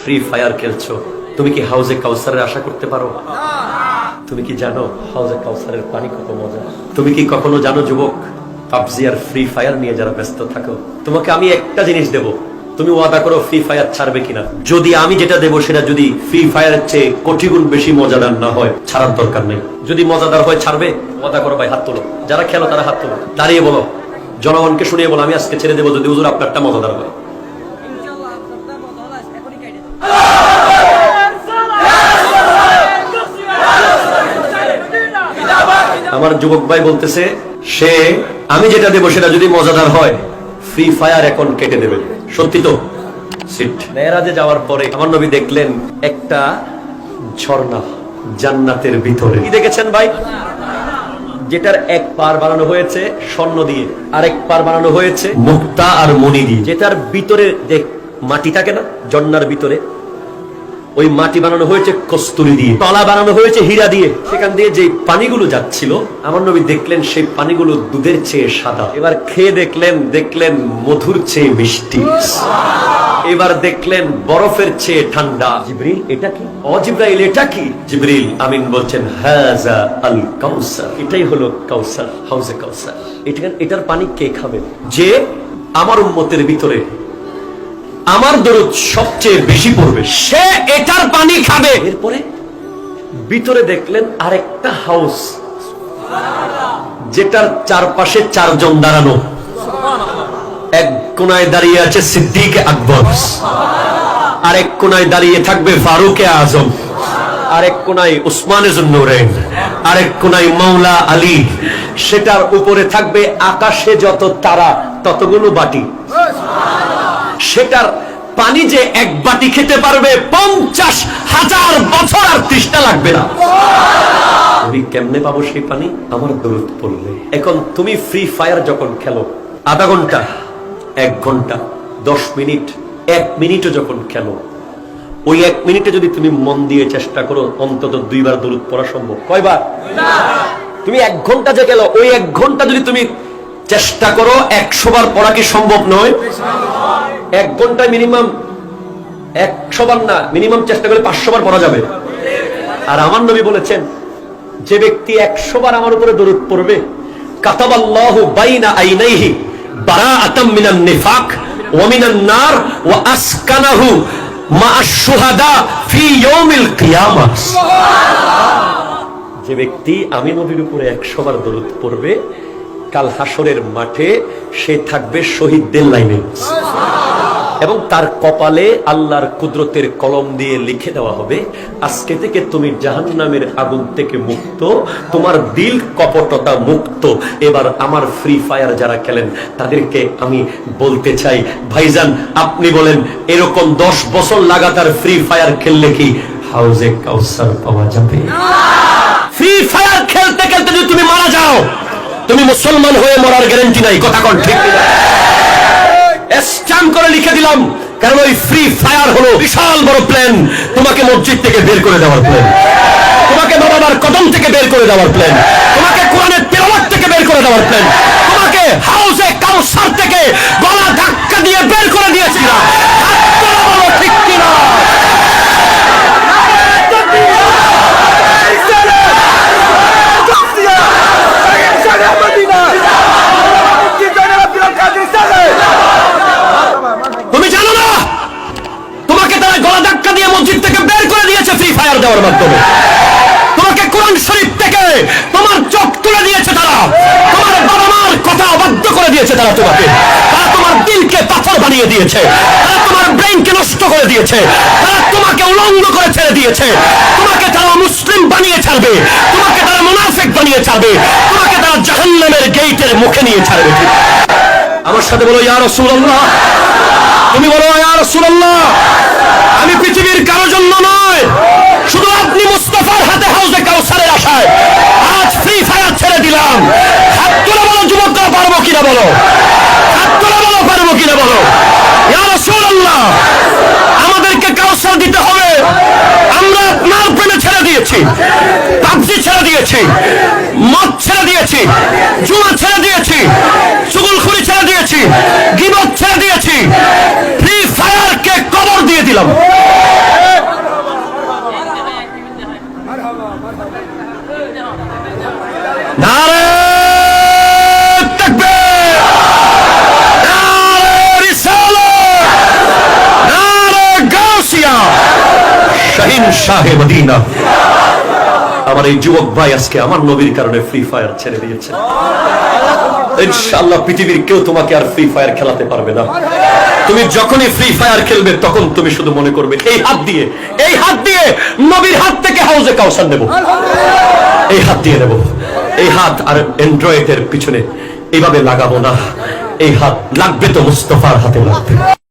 Free fire খেলছো, তুমি কি হাউজে কাউসারের আশা করতে পারো? তুমি কি জানো হাউজে কাউসারের পানি কত মজা? তুমি কি কখনো জানো যুবক, পাবজি আর ফ্রি ফায়ার নিয়ে যারা ব্যস্ত থাকো, তোমাকে আমি একটা জিনিস দেব, তুমি ওয়াদা করো ফ্রি ফায়ার ছাড়বে কিনা। যদি আমি যেটা দেবো সেটা যদি ফ্রি ফায়ারের চেয়ে কোটি গুণ বেশি মজাদার না হয়, ছাড়ার দরকার নেই। যদি মজাদার হয় ছাড়বে, ওয়াদা করো ভাই, হাত তোলো। যারা খেলো তারা হাত তোলো, দাঁড়িয়ে বলো, জনগণকে শুনিয়ে বলো, আমি আজকে ছেড়ে দেবো যদি হুজুর আপনারটা মজাদার হয়। আমার যুবক ভাই বলতেছে সে আমি যেটা দেবো সেটা যদি মজাদার হয় ফ্রি ফায়ার এখন কেটে দেবে। সত্যি তো? সিট মেরাজে যাওয়ার পরে আমার নবী দেখলেন একটা ঝর্ণা জান্নাতের ভিতরে। কি দেখেছেন ভাই? যেটার এক পার বানানো হয়েছে স্বর্ণ দিয়ে, আরেক পার বানানো হয়েছে মুক্তা আর মণি দিয়ে। যেটার ভিতরে দেখ মাটি থাকে না, ঝর্ণার ভিতরে ওই মাটি বানানো হয়েছে কস্তুরি দিয়ে, তলা বানানো হয়েছে হীরা দিয়ে। সেখান দিয়ে যে পানিগুলো যাচ্ছিল আমার নবী দেখলেন সেই পানিগুলো দুধের চেয়ে সাদা। এবার খেয়ে দেখলেন মধুর চেয়ে মিষ্টি। এবার দেখলেন বরফের চেয়ে ঠান্ডা। জিবরিল এটা কি? ও জিবরাইল এটা কি? জিবরিল আমিন বলছেন হাযা আল কাউসার, এটাই হলো কাউসার, হাউজে কাউসার। এটার পানি কে খাবে? যে আমার উম্মতের ভিতরে আমার দরুদ সবচেয়ে বেশি পড়বে, সে এটার পানি খাবে। এরপরে ভিতরে দেখলেন আরেকটা হাউস, যেটার চারপাশে চারজন দাঁড়ানো। এক কোনায় দাঁড়িয়ে আছে সিদ্দিক আকবর, আরেক কোনায় দাঁড়িয়ে থাকবে ফারুকে আজম, আরেক কোনায় উসমানে জুন্নুরাইন, আরেক কোনায় মাওলা আলী। সেটার উপরে থাকবে আকাশে যত তারা ততগুলো বাটি। সেটার পানি যে এক বাটি খেতে পারবে 50,000 বছর আর তৃষ্ণা লাগবে না। আমি কেমনে পাবো সেই পানি? আমার দরুদ পড়লে। এখন তুমি ফ্রি ফায়ার যখন খেলো, আধা ঘন্টা, 1 ঘন্টা, 10 মিনিট, 1 মিনিটও যখন খেলো, ওই 1 মিনিটে যদি তুমি মন দিয়ে চেষ্টা করো অন্তত 2 বার দরুদ পড়া সম্ভব। কয়বার? তুমি 1 ঘন্টা যে গেল, ওই 1 ঘন্টা যদি তুমি চেষ্টা করো 100 বার পড়া কি সম্ভব নয়? 1 ঘন্টায় মিনিমাম 100 বার না, মিনিমাম চেষ্টা করে 500 বার পড়া যাবে। আর আমার নবী বলেছেন যে ব্যক্তি 100 বার আমার উপরে দরুদ পড়বে, কাতাবাল্লাহু বাইনা আইনাইহি বারাআতাম মিনান নিফাক ওয়া মিনান নার ওয়া আসকানাহু মা'আশ শুহাদা ফি ইয়াউমিল কিয়ামাহ। যে ব্যক্তি আমি নবীর উপরে 100 বার দরুদ পড়বে, কাল হাসরের মাঠে সে থাকবে শহীদদের লাইনে, এবং তার কপালে আল্লাহর কুদরতের কলম দিয়ে লিখে দেওয়া হবে আজকে থেকে তুমি জাহান্নামের আগুন থেকে মুক্ত, তোমার দিল কপটতা মুক্ত। এবার আমার ফ্রি ফায়ার যারা খেলেন তাদেরকে আমি বলতে চাই, ভাইজান আপনি বলেন এরকম 10 বছর লাগাতার ফ্রি ফায়ার খেললে কি হাউজে কাউসার পাওয়া যাবে? ফ্রি ফায়ার খেলতে খেলতে যদি তুমি মারা যাও, তুমি মুসলমান হয়ে মরার গ্যারান্টি নাই। কথা কোন ঠিক না? স্ট্যাম্প করে লিখে দিলাম, কারণ ওই ফ্রি ফায়ার হলো বিশাল বড় প্ল্যান। তোমাকে মসজিদ থেকে বের করে দেওয়ার প্ল্যান, তোমাকে বাবার কদম থেকে বের করে দেওয়ার প্ল্যান, তোমাকে কোরআনের তেলাওয়াত থেকে বের করে দেওয়ার প্ল্যান, তোমাকে হাউজে কাউসার থেকে গলা ধাক্কা দিয়ে বের করে দিয়েছিল। ঠিক কিনা? তুমি জানো না তোমাকে তারা গলা ধাক্কা দিয়ে মসজিদ থেকে বের করে দিয়েছে ফ্রি ফায়ার দেওয়ার মাধ্যমে। তোমাকে কোরআন শরীফ থেকে তোমার চোখ তুলে দিয়েছে তারা, তোমার বাবা মার কথা অবাধ্য করে দিয়েছে তারা, তারা তোমার দিলকে পাথর বানিয়ে দিয়েছে, তারা তোমার ব্রেইনকে নষ্ট করে দিয়েছে, তারা তোমাকে উলঙ্গ করে ছেড়ে দিয়েছে, তোমাকে তারা মুসলিম বানিয়ে ছাড়বে, তোমাকে তারা মুনাফিক বানিয়ে ছাড়বে, তোমাকে তারা জাহান্নামের গেটের মুখে নিয়ে ছাড়বে। আমার সাথে বলো ইয়া রাসূলুল্লাহ। তুমি বলো ইয়া রাসূলুল্লাহ। আমি পৃথিবীর কারোর জন্য নয়, শুধু আপনি মুস্তাফার হাতে হাউজে কাউসারের আশায় আজ ফ্রি ফায়ার ছেড়ে দিলাম। হাত তুলে বলো যুবকরা, পারবো কিনা বলো? হাত তুলে বলো, পারবো কিনা বলো? ইয়া রাসূলুল্লাহ, আমাদেরকে কাউসার দিতে হবে। আমরা আপনার প্রেমে ছেড়ে দিয়েছি, পাবজি ছেড়ে দিয়েছি, মদ ছেড়ে দিয়েছি, জুয়া ছেড়ে দিয়েছি, চুগলখড়ি ছেড়ে দিয়েছি, গীবত ছেড়ে দিয়েছি, ফ্রি ফায়ারকে কবর দিয়ে দিলাম। শাহে মদিনা। আমার এই যুবক ভাই আজকে আমার নবীর কারণে ফ্রি ফায়ার ছেড়ে দিয়েছে। ইনশাআল্লাহ পৃথিবীর কেউ তোমাকে আর ফ্রি ফায়ার খেলাতে পারবে না। তুমি যখনই ফ্রি ফায়ার খেলবে তখন তুমি শুধু মনে করবে এই হাত দিয়ে নবীর হাত থেকে হাউজে কাউসার নেব, এই হাত দিয়ে নেব। এই হাত আর অ্যান্ড্রয়েডের পিছনে এইভাবে লাগাবো না, এই হাত লাগবে তো মুস্তাফার হাতে লাগবে।